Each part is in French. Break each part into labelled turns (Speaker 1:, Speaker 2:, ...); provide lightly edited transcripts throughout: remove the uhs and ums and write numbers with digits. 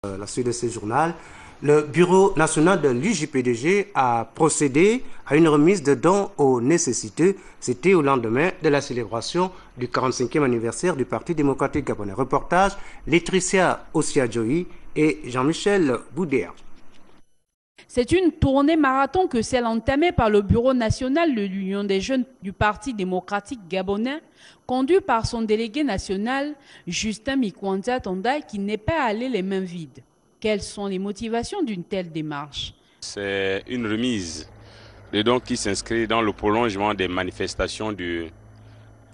Speaker 1: La suite de ce journal, le Bureau national de l'UJPDG a procédé à une remise de dons aux nécessiteux. C'était au lendemain de la célébration du 45e anniversaire du Parti démocratique gabonais. Reportage, Laetitia Osiadjoui et Jean-Michel Boudéa.
Speaker 2: C'est une tournée marathon que celle entamée par le Bureau national de l'Union des jeunes du Parti démocratique gabonais, conduit par son délégué national, Justin Mikwanta Tonda, qui n'est pas allé les mains vides. Quelles sont les motivations d'une telle démarche?
Speaker 3: C'est une remise de dons qui s'inscrit dans le prolongement des manifestations du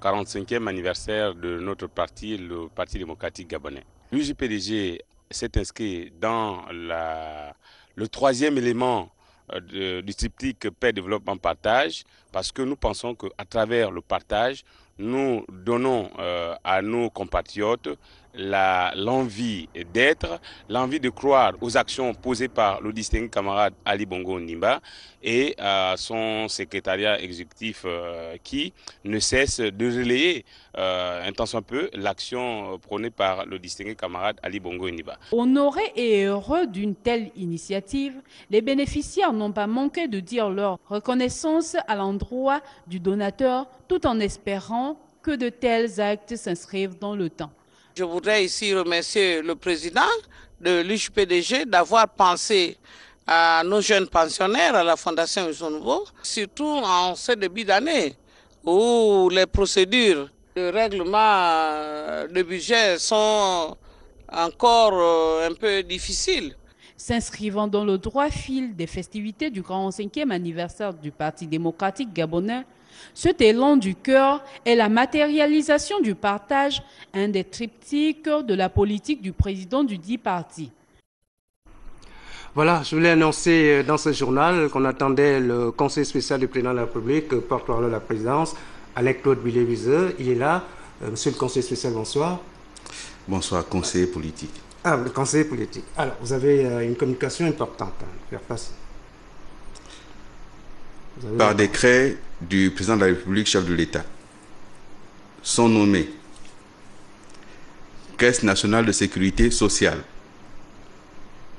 Speaker 3: 45e anniversaire de notre parti, le Parti démocratique gabonais. L'UJPDG s'est inscrit dans le troisième élément du triptyque paix, développement, partage, parce que nous pensons qu'à travers le partage, nous donnons à nos compatriotes l'envie d'être, l'envie de croire aux actions posées par le distingué camarade Ali Bongo Ondimba et à son secrétariat exécutif qui ne cesse de relayer un tant soit peu l'action prônée par le distingué camarade Ali Bongo Ondimba.
Speaker 2: Honorés et heureux d'une telle initiative, les bénéficiaires n'ont pas manqué de dire leur reconnaissance à l'endroit du donateur tout en espérant que de tels actes s'inscrivent dans le temps.
Speaker 4: Je voudrais ici remercier le président de l'UJPDG d'avoir pensé à nos jeunes pensionnaires, à la Fondation Uso Nouveau, surtout en ce début d'année où les procédures de règlement de budget sont encore un peu difficiles.
Speaker 2: S'inscrivant dans le droit fil des festivités du 45e anniversaire du Parti démocratique gabonais, cet élan du cœur est la matérialisation du partage, un des triptyques de la politique du président du dit parti.
Speaker 1: Voilà, je voulais annoncer dans ce journal qu'on attendait le conseil spécial du président de la République, porte-parole de la présidence, Alain-Claude Billet-Viseux. Il est là. Monsieur le conseiller spécial, bonsoir.
Speaker 5: Bonsoir, conseiller politique.
Speaker 1: Ah, le conseiller politique. Alors, vous avez une communication importante à faire passer.
Speaker 5: Par décret du président de la République, chef de l'État, sont nommés Caisse nationale de sécurité sociale,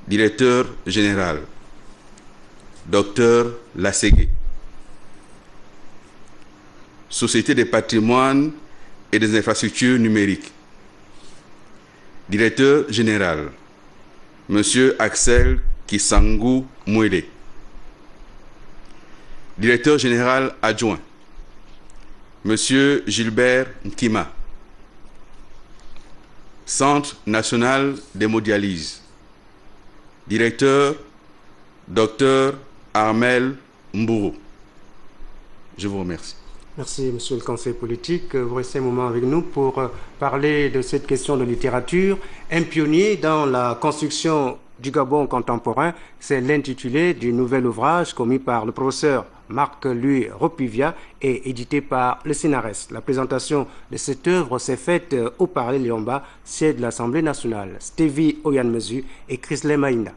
Speaker 5: directeur général, Dr Lasségué, Société des patrimoines et des infrastructures numériques, directeur général, Monsieur Axel Kisangou Mouélé, directeur général adjoint, Monsieur Gilbert Nkima, Centre national d'hémodialyse, directeur Dr Armel Mbourou. Je vous remercie.
Speaker 1: Merci, monsieur le conseiller politique. Vous restez un moment avec nous pour parler de cette question de littérature. Un pionnier dans la construction du Gabon contemporain, c'est l'intitulé du nouvel ouvrage commis par le professeur Marc-Louis Ropivia et édité par le CNRS. La présentation de cette œuvre s'est faite au Palais Liomba, siège de l'Assemblée nationale. Stevie Oyanmezu et Chrisley Maïna.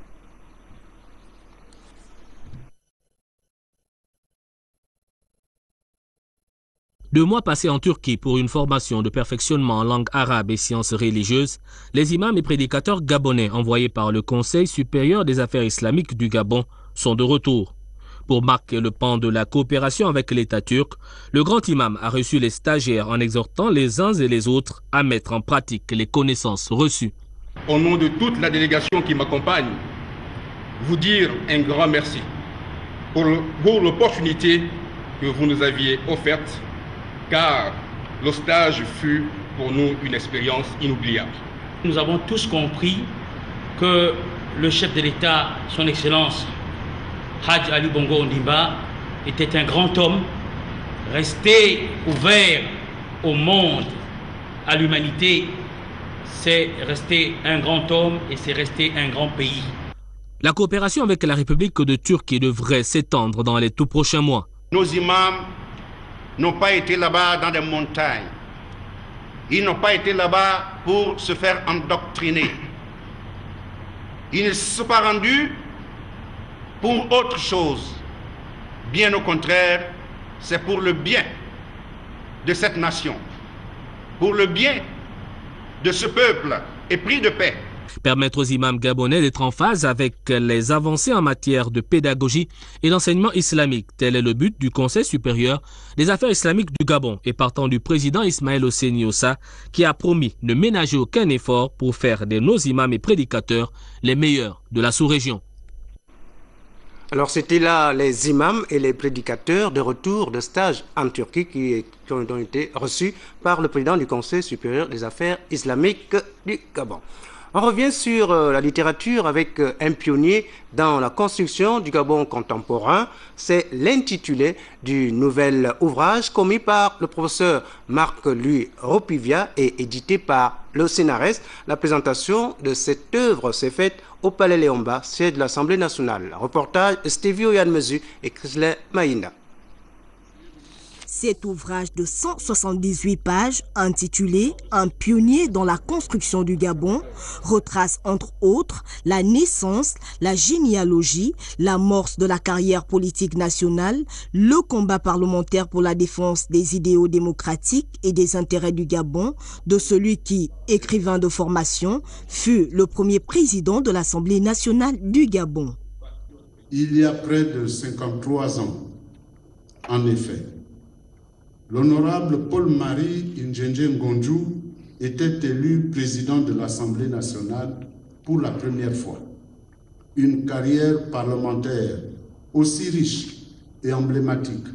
Speaker 6: Deux mois passés en Turquie pour une formation de perfectionnement en langue arabe et sciences religieuses, les imams et prédicateurs gabonais envoyés par le Conseil supérieur des affaires islamiques du Gabon sont de retour. Pour marquer le pan de la coopération avec l'État turc, le grand imam a reçu les stagiaires en exhortant les uns et les autres à mettre en pratique les connaissances reçues.
Speaker 7: Au nom de toute la délégation qui m'accompagne, vous dire un grand merci pour l'opportunité que vous nous aviez offerte, car le stage fut pour nous une expérience inoubliable.
Speaker 8: Nous avons tous compris que le chef de l'État, son Excellence Hadj Ali Bongo Ondimba, était un grand homme, resté ouvert au monde, à l'humanité. C'est resté un grand homme et c'est resté un grand pays.
Speaker 6: La coopération avec la République de Turquie devrait s'étendre dans les tout prochains mois.
Speaker 7: Nos imams n'ont pas été là-bas dans des montagnes. Ils n'ont pas été là-bas pour se faire endoctriner. Ils ne se sont pas rendus pour autre chose. Bien au contraire, c'est pour le bien de cette nation, pour le bien de ce peuple épris de paix.
Speaker 6: Permettre aux imams gabonais d'être en phase avec les avancées en matière de pédagogie et d'enseignement islamique. Tel est le but du Conseil supérieur des affaires islamiques du Gabon et partant du président Ismaël Hosseini Ossa qui a promis ne ménager aucun effort pour faire de nos imams et prédicateurs les meilleurs de la sous-région.
Speaker 1: Alors c'était là les imams et les prédicateurs de retour de stage en Turquie qui ont été reçus par le président du Conseil supérieur des affaires islamiques du Gabon. On revient sur la littérature avec un pionnier dans la construction du Gabon contemporain. C'est l'intitulé du nouvel ouvrage commis par le professeur Marc-Louis Ropivia et édité par le CNRS. La présentation de cette œuvre s'est faite au Palais Léomba, siège de l'Assemblée nationale. Reportage Stevio Yanmezu et Chrysler Maïna.
Speaker 9: Cet ouvrage de 178 pages, intitulé « Un pionnier dans la construction du Gabon », retrace entre autres la naissance, la généalogie, l'amorce de la carrière politique nationale, le combat parlementaire pour la défense des idéaux démocratiques et des intérêts du Gabon, de celui qui, écrivain de formation, fut le premier président de l'Assemblée nationale du Gabon.
Speaker 10: Il y a près de 53 ans, en effet, l'honorable Paul-Marie Indjendje Ngonju était élu président de l'Assemblée nationale pour la première fois. Une carrière parlementaire aussi riche et emblématique,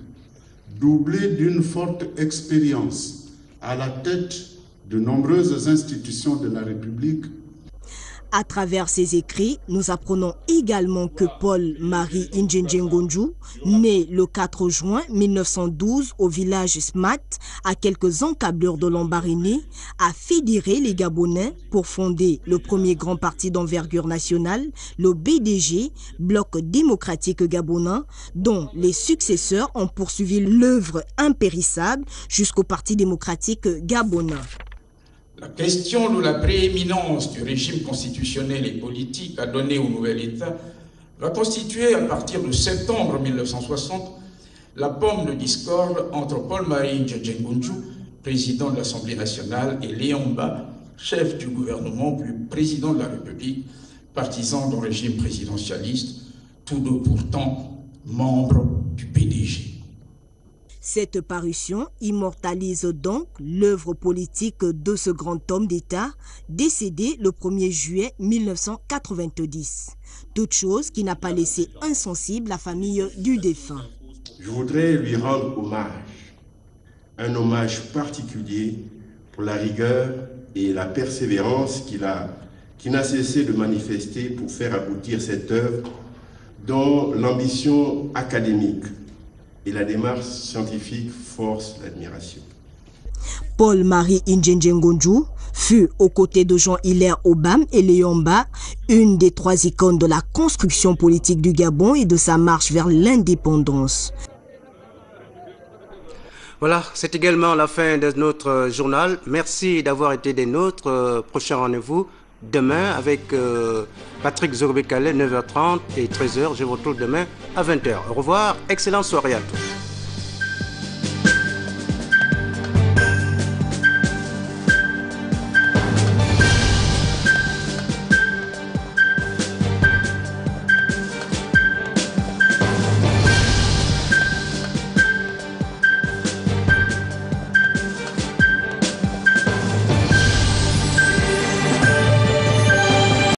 Speaker 10: doublée d'une forte expérience à la tête de nombreuses institutions de la République.
Speaker 9: À travers ses écrits, nous apprenons également que Paul-Marie Indjendje Ngonju, né le 4 juin 1912 au village Smat, à quelques encablures de Lambaréné, a fédéré les Gabonais pour fonder le premier grand parti d'envergure nationale, le BDG, Bloc démocratique gabonais, dont les successeurs ont poursuivi l'œuvre impérissable jusqu'au Parti démocratique gabonais.
Speaker 11: La question de la prééminence du régime constitutionnel et politique à donner au nouvel État va constituer à partir de septembre 1960 la pomme de discorde entre Paul-Marie Indjendje Ngonju, président de l'Assemblée nationale, et Léomba, chef du gouvernement puis président de la République, partisan d'un régime présidentialiste, tous deux pourtant membres du PDG.
Speaker 9: Cette parution immortalise donc l'œuvre politique de ce grand homme d'État, décédé le 1er juillet 1990. Toute chose qui n'a pas laissé insensible la famille du défunt.
Speaker 12: Je voudrais lui rendre hommage, un hommage particulier pour la rigueur et la persévérance qu'il n'a cessé de manifester pour faire aboutir cette œuvre dont l'ambition académique et la démarche scientifique force l'admiration.
Speaker 9: Paul-Marie Indjendje Ngonju fut, aux côtés de Jean-Hilaire Obam et Léomba, une des 3 icônes de la construction politique du Gabon et de sa marche vers l'indépendance.
Speaker 1: Voilà, c'est également la fin de notre journal. Merci d'avoir été des nôtres. Prochain rendez-vous demain avec Patrick Zorbekale, 9h30 et 13h. Je vous retrouve demain à 20h. Au revoir, excellente soirée à tous.